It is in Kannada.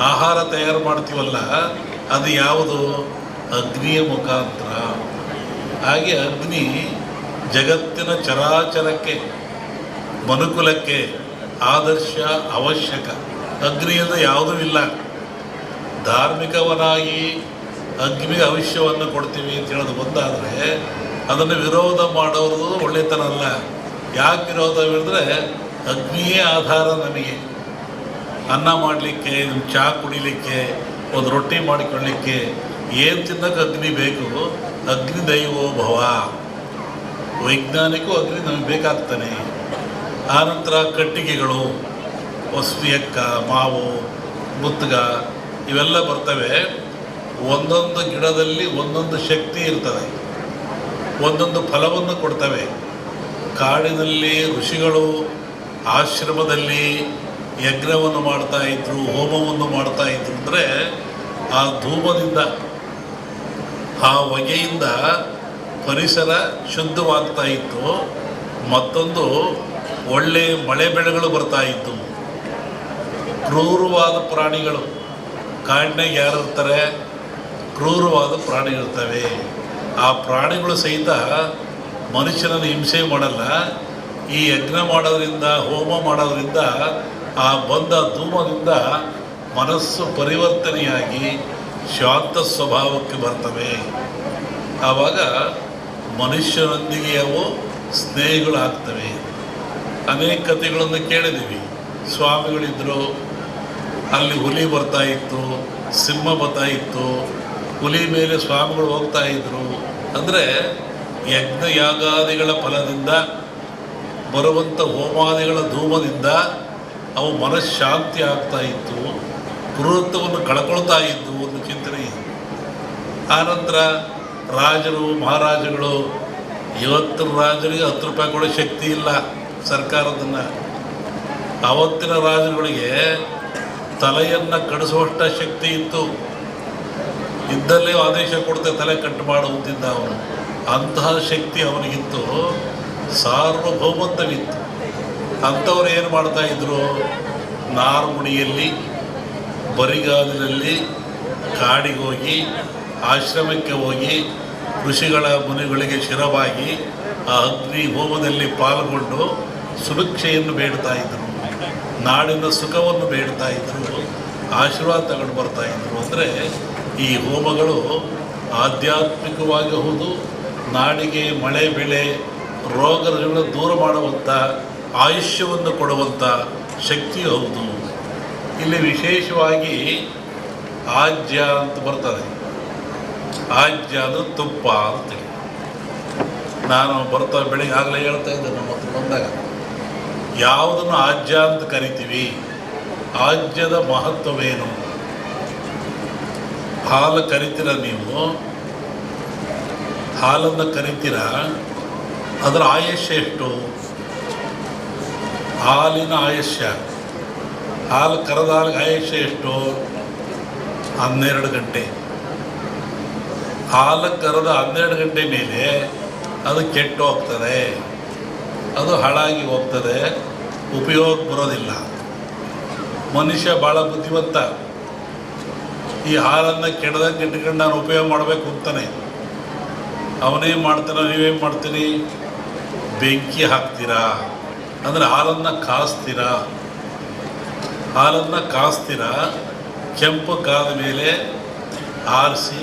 ಆಹಾರ ತಯಾರು ಮಾಡ್ತೀವಲ್ಲ, ಅದು ಯಾವುದು? ಅಗ್ನಿಯ ಮುಖಾಂತರ. ಹಾಗೆ ಅಗ್ನಿ ಜಗತ್ತಿನ ಚರಾಚರಕ್ಕೆ, ಮನುಕುಲಕ್ಕೆ ಆದರ್ಶ, ಅವಶ್ಯಕ. ಅಗ್ನಿಯಿಂದ ಯಾವುದೂ ಇಲ್ಲ. ಧಾರ್ಮಿಕವನಾಗಿ ಅಗ್ನಿಗೆ ಭವಿಷ್ಯವನ್ನು ಕೊಡ್ತೀವಿ ಅಂತ ಹೇಳೋದು ಬಂದಾದರೆ ಅದನ್ನು ವಿರೋಧ ಮಾಡೋದು ಒಳ್ಳೆತನ ಅಲ್ಲ. ಯಾಕೆ ವಿರೋಧ ಹೇಳಿದ್ರೆ, ಅಗ್ನಿಯೇ ಆಧಾರ ನಮಗೆ. ಅನ್ನ ಮಾಡಲಿಕ್ಕೆ, ಚಹಾ ಕುಡಿಲಿಕ್ಕೆ, ಒಂದು ರೊಟ್ಟಿ ಮಾಡಿಕೊಳ್ಳಲಿಕ್ಕೆ ಏನು ತಿನ್ನೋಕೆ ಅಗ್ನಿ ಬೇಕು. ಅಗ್ನಿ ದೈವೋ ಭವ. ವೈಜ್ಞಾನಿಕೂ ಅಗ್ನಿ ನಮಗೆ ಬೇಕಾಗ್ತಾನೆ. ಆನಂತರ ಕಟ್ಟಿಗೆಗಳು, ಎಕ್ಕ, ಮಾವು, ಮುತ್ತುಗ ಇವೆಲ್ಲ ಬರ್ತವೆ. ಒಂದೊಂದು ಗಿಡದಲ್ಲಿ ಒಂದೊಂದು ಶಕ್ತಿ ಇರ್ತದೆ, ಒಂದೊಂದು ಫಲವನ್ನು ಕೊಡ್ತವೆ. ಕಾಡಿನಲ್ಲಿ ಋಷಿಗಳು ಆಶ್ರಮದಲ್ಲಿ ಯಜ್ಞವನ್ನು ಮಾಡ್ತಾಯಿದ್ರು, ಹೋಮವನ್ನು ಮಾಡ್ತಾಯಿದ್ರು. ಅಂದರೆ ಆ ಧೂಮದಿಂದ, ಆ ಹೊಗೆಯಿಂದ ಪರಿಸರ ಶುದ್ಧವಾಗ್ತಾ ಇತ್ತು. ಮತ್ತೊಂದು ಒಳ್ಳೆ ಮಳೆ ಬೆಳೆಗಳು ಬರ್ತಾಯಿತ್ತು. ಕ್ರೂರವಾದ ಪ್ರಾಣಿಗಳು, ಕಾಡಿನಾಗ ಯಾರು ಇರ್ತಾರೆ? ಕ್ರೂರವಾದ ಪ್ರಾಣಿಗಳಿರ್ತವೆ. ಆ ಪ್ರಾಣಿಗಳು ಸಹಿತ ಮನುಷ್ಯನನ್ನು ಹಿಂಸೆ ಮಾಡಲ್ಲ. ಈ ಯಜ್ಞ ಮಾಡೋದ್ರಿಂದ, ಹೋಮ ಮಾಡೋದ್ರಿಂದ, ಆ ಬಂದ ಧೂಮದಿಂದ ಮನಸ್ಸು ಪರಿವರ್ತನೆಯಾಗಿ ಶಾಂತ ಸ್ವಭಾವಕ್ಕೆ ಬರ್ತವೆ. ಆವಾಗ ಮನುಷ್ಯನೊಂದಿಗೆ ಅವು ಸ್ನೇಹಿಗಳಾಗ್ತವೆ. ಅನೇಕ ಕಥೆಗಳನ್ನು ಕೇಳಿದ್ದೀವಿ. ಸ್ವಾಮಿಗಳಿದ್ದರು, ಅಲ್ಲಿ ಹುಲಿ ಬರ್ತಾ ಇತ್ತು, ಸಿಂಹ ಬರ್ತಾ ಇತ್ತು, ಹುಲಿ ಮೇಲೆ ಸ್ವಾಮಿಗಳು ಹೋಗ್ತಾ ಇದ್ರು. ಅಂದರೆ ಯಜ್ಞ ಯಾಗಾದಿಗಳ ಫಲದಿಂದ ಬರುವಂಥ ಹೋಮಾದಿಗಳ ಧೂಮದಿಂದ ಅವು ಮನಃಶಾಂತಿ ಆಗ್ತಾ ಇತ್ತು, ಕ್ರೂರತ್ವವನ್ನು ಕಳ್ಕೊಳ್ತಾ ಇದ್ದು ಒಂದು ಚಿಂತನೆ ಇದೆ. ಆನಂತರ ರಾಜರು, ಮಹಾರಾಜಗಳು, ಇವತ್ತಿನ ರಾಜರಿಗೆ 10 ರೂಪಾಯಿ ಕೊಡೋ ಶಕ್ತಿ ಇಲ್ಲ ಸರ್ಕಾರದನ್ನು. ಆವತ್ತಿನ ರಾಜರುಗಳಿಗೆ ತಲೆಯನ್ನು ಕಡಿಸುವಷ್ಟ ಶಕ್ತಿ ಇತ್ತು. ಇದ್ದಲ್ಲೇ ಆದೇಶ ಕೊಡ್ತೆ ತಲೆ ಕಟ್ಟು ಮಾಡುತ್ತಿದ್ದ ಅವನು. ಅಂತಹ ಶಕ್ತಿ ಅವನಿಗಿತ್ತು, ಸಾರ್ವಭೌಮತ್ವವಿತ್ತು. ಅಂಥವ್ರು ಏನು ಮಾಡ್ತಾಯಿದ್ರು? ನಾರ್ಮುಡಿಯಲ್ಲಿ, ಬರಿಗಾಲಿನಲ್ಲಿ ಕಾಡಿಗೆ ಹೋಗಿ, ಆಶ್ರಮಕ್ಕೆ ಹೋಗಿ, ಋಷಿಗಳ ಮುನಿಗಳಿಗೆ ಶಿರವಾಗಿ ಆ ಅಗ್ನಿ ಹೋಮದಲ್ಲಿ ಪಾಲ್ಗೊಂಡು ಸುಭಿಕ್ಷೆಯನ್ನು ಬೇಡ್ತಾ ಇದ್ದರು, ನಾಡಿನ ಸುಖವನ್ನು ಬೇಡ್ತಾ ಇದ್ದರು, ಆಶೀರ್ವಾದ ತಗೊಂಡು ಬರ್ತಾಯಿದ್ರು. ಅಂದರೆ ಈ ಹೋಮಗಳು ಆಧ್ಯಾತ್ಮಿಕವಾಗಿ ಹೌದು, ನಾಡಿಗೆ ಮಳೆ ಬೆಳೆ ರೋಗಗಳನ್ನು ದೂರ ಮಾಡುವಂಥ, ಆಯುಷ್ಯವನ್ನು ಕೊಡುವಂಥ ಶಕ್ತಿ ಹೌದು. ಇಲ್ಲಿ ವಿಶೇಷವಾಗಿ ಆಜ್ಯ ಅಂತ ಬರ್ತದೆ. ಆಜ್ಯ ಅಂದರೆ ತುಪ್ಪ ಅಂತೇಳಿ. ನಾನು ಬೆಳಿಗ್ಗೆ ಆಗಲೇ ಹೇಳ್ತಾ ಇದ್ದೆ, ನಮ್ಮ ಹತ್ರ ಬಂದಾಗ ಯಾವುದನ್ನು ಆಜ್ಯ ಅಂತ ಕರಿತೀವಿ? ಆಜ್ಯದ ಮಹತ್ವವೇನು? ಹಾಲು ಕರಿತೀರ ನೀವು, ಹಾಲನ್ನು ಕರಿತೀರ, ಅದರ ಆಯುಷ್ಯ ಎಷ್ಟು? ಹಾಲಿನ ಆಯುಷ್ಯ, ಹಾಲು ಕರೆದ ಹಾಲಿಗೆ ಆಯುಷ್ಯ ಎಷ್ಟು? 12 ಗಂಟೆ. ಹಾಲು ಕರೆದ 12 ಗಂಟೆ ಮೇಲೆ ಅದು ಕೆಟ್ಟು ಹೋಗ್ತದೆ, ಅದು ಹಾಳಾಗಿ ಹೋಗ್ತದೆ, ಉಪಯೋಗ ಬರೋದಿಲ್ಲ. ಮನುಷ್ಯ ಭಾಳ ಬುದ್ಧಿವಂತ. ಈ ಹಾಲನ್ನು ಕೆಡದಂಗೆ ಇಟ್ಕೊಂಡು ನಾನು ಉಪಯೋಗ ಮಾಡಬೇಕು ಅಂತಾನೆ. ಅವನೇನು ಮಾಡ್ತಾನೆ, ನೀವೇನು ಮಾಡ್ತೀರಿ? ಬೆಂಕಿ ಹಾಕ್ತೀರಾ, ಅಂದರೆ ಹಾಲನ್ನು ಕಾಸ್ತೀರಾ. ಹಾಲನ್ನು ಕಾಸ್ತೀರಾ, ಕೆಂಪು ಕಾದ ಮೇಲೆ ಆರಿಸಿ